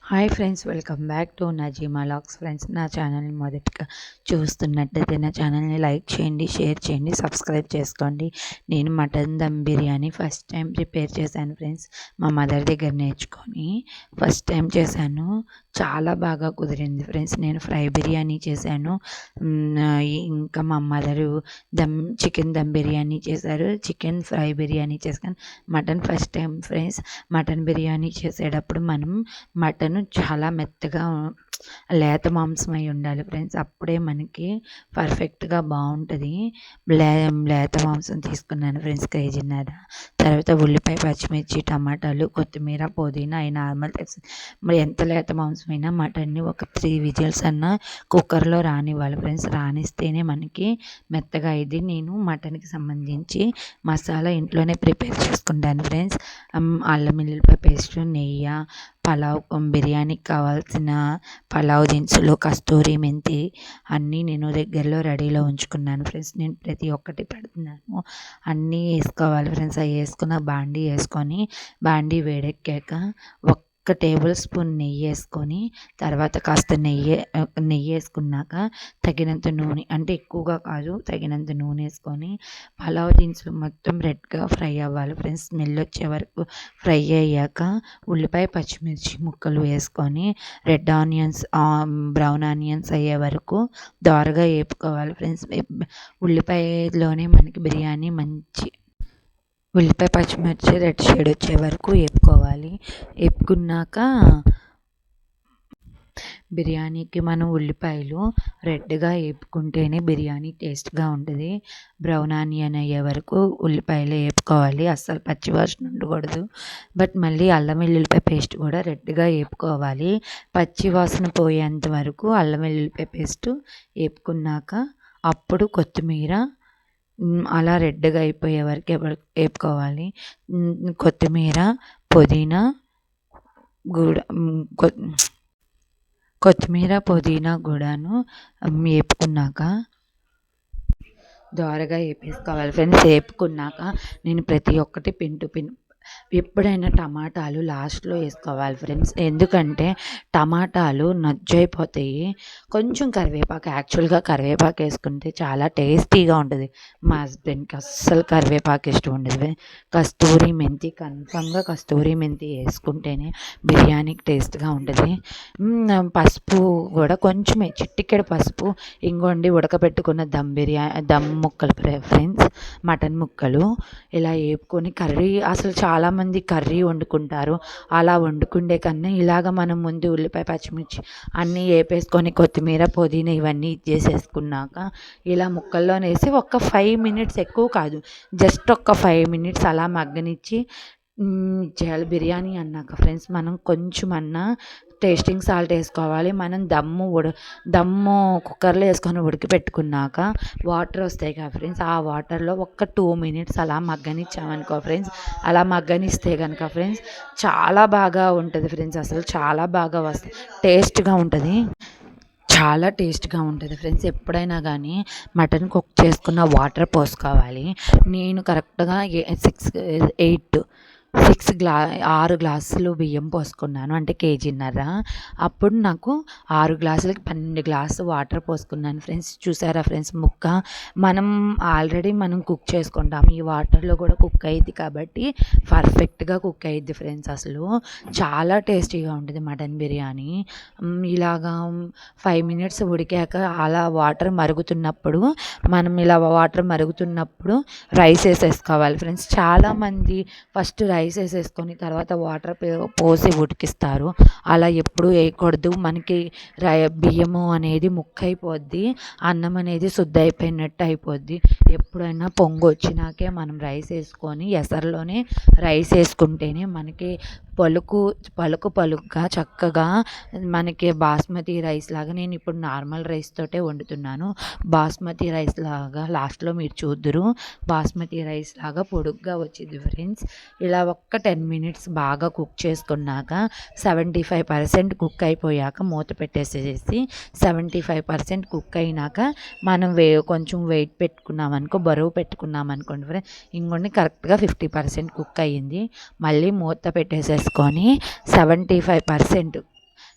Hi friends, welcome back to Nazima logs. Friends, నా ఛానల్ని మొదటగా చూస్తున్నట్టయితే నా ఛానల్ని లైక్ చేయండి, షేర్ చేయండి, సబ్స్క్రైబ్ చేసుకోండి. నేను mutton dum biryani first time prepare చేశాను ఫ్రెండ్స్. మా మదర్ దగ్గర నేర్చుకొని ఫస్ట్ టైం చేశాను. చాలా బాగా కుదిరింది ఫ్రెండ్స్. నేను ఫ్రై బిర్యానీ చేశాను. ఇంకా మా మదరు చికెన్ దమ్ బిర్యానీ చేశారు. చికెన్ ఫ్రై బిర్యానీ చేశాను. Mutton first time friends. Mutton biryani చేసేటప్పుడు మనం మటన్ చాలా మెత్తగా లేత మాంసం అయి ఉండాలి ఫ్రెండ్స్. అప్పుడే మనకి పర్ఫెక్ట్గా బాగుంటుంది. లేత మాంసం తీసుకున్నాను ఫ్రెండ్స్, కేజీన్నర. తర్వాత ఉల్లిపాయ, పచ్చిమిర్చి, టమాటాలు, కొత్తిమీర, పుదీనా అవి నార్మల్. మరి ఎంత లేత మాంసం అయినా మటన్ని ఒక 3 విజిల్స్ అన్నా కుక్కర్లో రానివ్వాలి ఫ్రెండ్స్. రానిస్తేనే మనకి మెత్తగా అయింది. నేను మటన్కి సంబంధించి మసాలా ఇంట్లోనే ప్రిపేర్ చేసుకుంటాను ఫ్రెండ్స్. అల్లం వెల్లుల్లిపాయ పేస్ట్, నెయ్యి, పలావ్ బిర్యానీకి కావాల్సిన పలావ్ దినుసులు, కస్తూరి మెంతి అన్నీ నేను దగ్గరలో రెడీలో ఉంచుకున్నాను ఫ్రెండ్స్. నేను ప్రతి ఒక్కటి పెడుతున్నాను. అన్నీ వేసుకోవాలి ఫ్రెండ్స్. అవి వేసుకున్న బాండీ వేసుకొని, బాండీ వేడెక్కాక ఒక్క టేబుల్ స్పూన్ నెయ్యి వేసుకొని, తర్వాత కాస్త నెయ్యి వేసుకున్నాక తగినంత నూనె, అంటే ఎక్కువగా కాదు, తగినంత నూనె వేసుకొని పలావ్ దినుసులు మొత్తం రెడ్గా ఫ్రై అవ్వాలి ఫ్రెండ్స్. స్మెల్ వచ్చే వరకు ఫ్రై అయ్యాక ఉల్లిపాయ, పచ్చిమిర్చి ముక్కలు వేసుకొని రెడ్ ఆనియన్స్, బ్రౌన్ ఆనియన్స్ అయ్యే వరకు దోరగా వేపుకోవాలి ఫ్రెండ్స్. ఉల్లిపాయలోనే మనకి బిర్యానీ మంచి ఉల్లిపాయ, పచ్చిమిర్చి రెడ్ షేడ్ వచ్చే వరకు వేపుకోవాలి. వేపుకున్నాక బిర్యానీకి మనం ఉల్లిపాయలు రెడ్గా వేపుకుంటేనే బిర్యానీ టేస్ట్గా ఉంటుంది. బ్రౌన్ ఆనియన్ అయ్యే వరకు ఉల్లిపాయలు వేపుకోవాలి. అస్సలు పచ్చివాసన ఉండకూడదు. బట్ మళ్ళీ అల్లం వెల్లుల్లిపాయ పేస్ట్ కూడా రెడ్గా వేపుకోవాలి. పచ్చివాసన పోయేంత వరకు అల్లం వెల్లుల్లిపాయ పేస్ట్ వేపుకున్నాక అప్పుడు కొత్తిమీర అలా రెడ్గా అయిపోయే వరకు వేపుకోవాలి. కొత్తిమీర, పుదీనా కూడాను వేపుకున్నాక దోరగా వేపేసుకోవాలి ఫ్రెండ్స్. వేపుకున్నాక నేను ప్రతి ఒక్కటి ఎప్పుడైనా టమాటాలు లాస్ట్లో వేసుకోవాలి ఫ్రెండ్స్. ఎందుకంటే టమాటాలు నజ్జైపోతాయి. కొంచెం కరివేపాకు, యాక్చువల్గా కరివేపాకు వేసుకుంటే చాలా టేస్టీగా ఉంటుంది. మా హస్బెండ్కి అస్సలు కరివేపాకు ఇష్టం ఉండదు. కస్తూరి మెంతి, కన్ఫామ్గా కస్తూరి మెంతి వేసుకుంటేనే బిర్యానీకి టేస్ట్గా ఉంటుంది. పసుపు కూడా కొంచెమే, చిటికెడు పసుపు. ఇంకోండి ఉడకబెట్టుకున్న దమ్ ముక్కలు ఫ్రెండ్స్, మటన్ ముక్కలు ఇలా వేపుకొని అసలు చాలామంది కర్రీ వండుకుంటారు. అలా వండుకుండే కన్నా ఇలాగ మనం ముందు ఉల్లిపాయ, పచ్చిమిర్చి అన్నీ వేపేసుకొని కొత్తిమీర, పుదీనా ఇవన్నీ చేసేసుకున్నాక ఇలా ముక్కల్లో వేసి ఒక 5 మినిట్స్, ఎక్కువ కాదు, జస్ట్ ఒక 5 మినిట్స్ అలా మగ్గనిచ్చి చేయాలి. బిర్యానీ అన్నాక ఫ్రెండ్స్ మనం కొంచెమన్నా టేస్టింగ్ సాల్ట్ వేసుకోవాలి. మనం దమ్ము కుక్కర్లో వేసుకొని ఉడికిపెట్టుకున్నాక వాటర్ వస్తాయి కదా ఫ్రెండ్స్, ఆ వాటర్లో ఒక 2 మినిట్స్ అలా మగ్గనిచ్చామనుకో ఫ్రెండ్స్, అలా మగ్గనిస్తే కనుక ఫ్రెండ్స్ చాలా బాగా ఉంటుంది ఫ్రెండ్స్. అసలు చాలా బాగా టేస్ట్గా ఉంటుంది. చాలా టేస్ట్గా ఉంటుంది ఫ్రెండ్స్. ఎప్పుడైనా కానీ మటన్ కుక్ చేసుకున్న వాటర్ పోసుకోవాలి. నేను కరెక్ట్గా 6 గ్లాసులు బియ్యం పోసుకున్నాను, అంటే కేజీన్నర. అప్పుడు నాకు 6 గ్లాసులకి 12 గ్లాసు వాటర్ పోసుకున్నాను ఫ్రెండ్స్. చూసారా ఫ్రెండ్స్ ముక్క? ఆల్రెడీ మనం కుక్ చేసుకుంటాము, ఈ వాటర్లో కూడా కుక్ అయ్యిద్ది కాబట్టి పర్ఫెక్ట్గా కుక్ అయ్యిద్ది ఫ్రెండ్స్. అసలు చాలా టేస్టీగా ఉంటుంది మటన్ బిర్యానీ. ఇలాగా 5 మినిట్స్ ఉడికాక అలా వాటర్ మరుగుతున్నప్పుడు రైస్ వేసేసుకోవాలి ఫ్రెండ్స్. చాలామంది ఫస్ట్ రైస్ వేసేసుకొని తర్వాత వాటర్ పోసి ఉడికిస్తారు. అలా ఎప్పుడు వేయకూడదు. మనకి బియ్యము అనేది ముక్కైపోద్ది, అన్నం అనేది శుద్ధ అయిపోయినట్టు అయిపోద్ది. ఎప్పుడైనా పొంగు వచ్చినాకే మనం రైస్ వేసుకొని ఎసరులోనే రైస్ వేసుకుంటేనే మనకి పలుకుగా చక్కగా మనకి బాస్మతి రైస్ లాగా, నేను ఇప్పుడు నార్మల్ రైస్ తోటే వండుతున్నాను. బాస్మతి రైస్ లాగా లాస్ట్లో మీరు చూద్దురు, బాస్మతి రైస్ లాగా పొడుగ్గా వచ్చింది ఫ్రెండ్స్. ఇలా ఒక్క 10 మినిట్స్ బాగా కుక్ చేసుకున్నాక 75% కుక్ అయిపోయాక మూత పెట్టేసేసి 75% కుక్ అయినాక మనం కొంచెం వెయిట్ పెట్టుకున్నామనుకో, బరువు పెట్టుకున్నామనుకోండి ఫ్రెండ్స్, ఇంకొన్ని కరెక్ట్గా 50% కుక్ అయ్యింది. మళ్ళీ మూత పెట్టేసేసుకొని 75%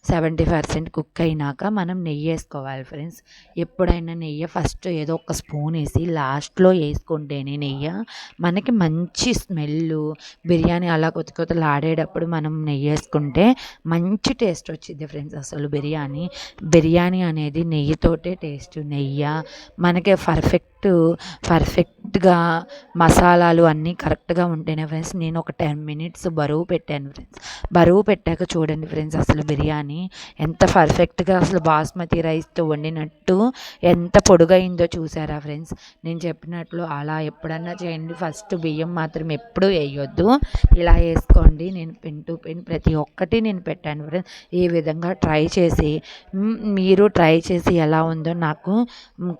70% కుక్ అయినాక మనం నెయ్యి వేసుకోవాలి ఫ్రెండ్స్. ఎప్పుడైనా నెయ్యి ఫస్ట్ ఏదో ఒక స్పూన్ వేసి లాస్ట్లో వేసుకుంటేనే నెయ్యి మనకి మంచి స్మెల్, బిర్యానీ అలా కొత్త కొత్తలు ఆడేటప్పుడు మనం నెయ్యి వేసుకుంటే మంచి టేస్ట్ వచ్చింది ఫ్రెండ్స్. అసలు బిర్యానీ అనేది నెయ్యితోటే టేస్ట్. నెయ్యి మనకి పర్ఫెక్ట్గా మసాలాలు అన్నీ కరెక్ట్గా ఉంటేనే ఫ్రెండ్స్. నేను ఒక 10 minutes బరువు పెట్టాను ఫ్రెండ్స్. బరువు పెట్టాక చూడండి ఫ్రెండ్స్, అసలు బిర్యానీ ఎంత పర్ఫెక్ట్గా, అసలు బాస్మతి రైస్తో వండినట్టు ఎంత పొడుగైందో చూసారా ఫ్రెండ్స్. నేను చెప్పినట్లు అలా ఎప్పుడన్నా చేయండి. ఫస్ట్ బియ్యం మాత్రం ఎప్పుడూ వేయొద్దు, ఇలా వేసుకోండి. నేను పెన్ టు పెన్ ప్రతి ఒక్కటి నేను పెట్టాను ఫ్రెండ్స్. ఈ విధంగా మీరు ట్రై చేసి ఎలా ఉందో నాకు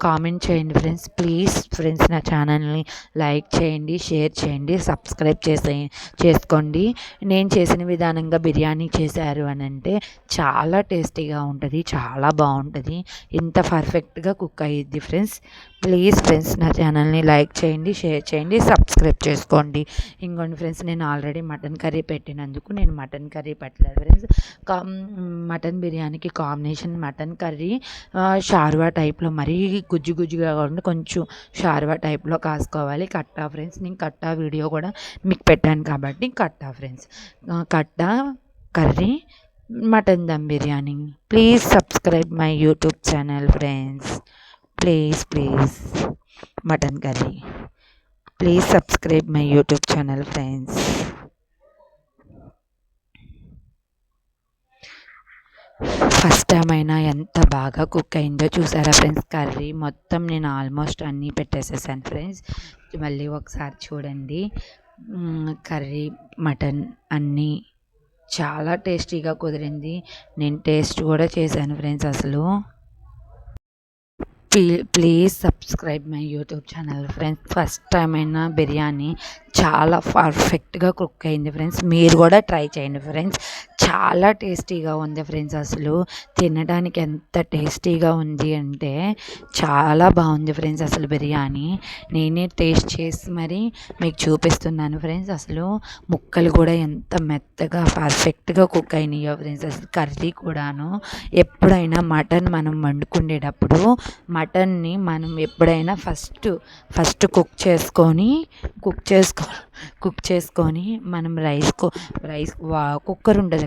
కామెంట్ చేయండి ఫ్రెండ్స్. ప్లీజ్ ఫ్రెండ్స్, నా ఛానల్ని లైక్ చేయండి, షేర్ చేయండి, సబ్స్క్రైబ్ చేసుకోండి. నేను చేసిన విధానంగా బిర్యానీ చేశారు అని అంటే చాలా టేస్టీగా ఉంటుంది, చాలా బాగుంటుంది. ఇంత పర్ఫెక్ట్గా కుక్ అయ్యిద్ది ఫ్రెండ్స్. ప్లీజ్ ఫ్రెండ్స్, నా ఛానల్ని లైక్ చేయండి, షేర్ చేయండి, సబ్స్క్రైబ్ చేసుకోండి. ఇంకోండి ఫ్రెండ్స్, నేను ఆల్రెడీ మటన్ కర్రీ పెట్టినందుకు నేను మటన్ కర్రీ పెట్టలేదు ఫ్రెండ్స్. మటన్ బిర్యానీకి కాంబినేషన్ మటన్ కర్రీ షార్వా టైప్లో మరీ గుజ్జుగా కాకుండా కొంచెం షార్వా టైప్లో కాసుకోవాలి. కట్టా ఫ్రెండ్స్, నేను కట్టా వీడియో కూడా మీకు పెట్టాను కాబట్టి కట్టా ఫ్రెండ్స్. కట్టా curry mutton dum biryani. Please subscribe my YouTube channel friends. Please mutton curry. Please subscribe my YouTube channel friends. First time అయినా ఎంత బాగా కుక్ అయిందో చూసారా ఫ్రెండ్స్. కర్రీ మొత్తం నేను ఆల్మోస్ట్ అన్నీ పెట్టేసేసాను ఫ్రెండ్స్. మళ్ళీ ఒకసారి చూడండి. కర్రీ, మటన్ అన్నీ చాలా టేస్టీగా కుదిరింది. నేను టేస్ట్ కూడా చేశాను ఫ్రెండ్స్. అసలు please subscribe my YouTube channel friends. First time అయినా బిర్యానీ చాలా పర్ఫెక్ట్గా కుక్ అయింది ఫ్రెండ్స్. మీరు కూడా ట్రై చేయండి ఫ్రెండ్స్. చాలా టేస్టీగా ఉంది ఫ్రెండ్స్. అసలు తినడానికి ఎంత టేస్టీగా ఉంది అంటే చాలా బాగుంది ఫ్రెండ్స్. అసలు బిర్యానీ నేనే టేస్ట్ చేసి మరి మీకు చూపిస్తున్నాను ఫ్రెండ్స్. అసలు ముక్కలు కూడా ఎంత మెత్తగా పర్ఫెక్ట్గా కుక్ అయినాయో ఫ్రెండ్స్. అసలు కర్రీ కూడాను ఎప్పుడైనా మటన్ మనం వండుకునేటప్పుడు మటన్ని మనం ఎప్పుడైనా ఫస్ట్ కుక్ చేసుకొని మనం రైస్ కుక్కర్ ఉంటుంది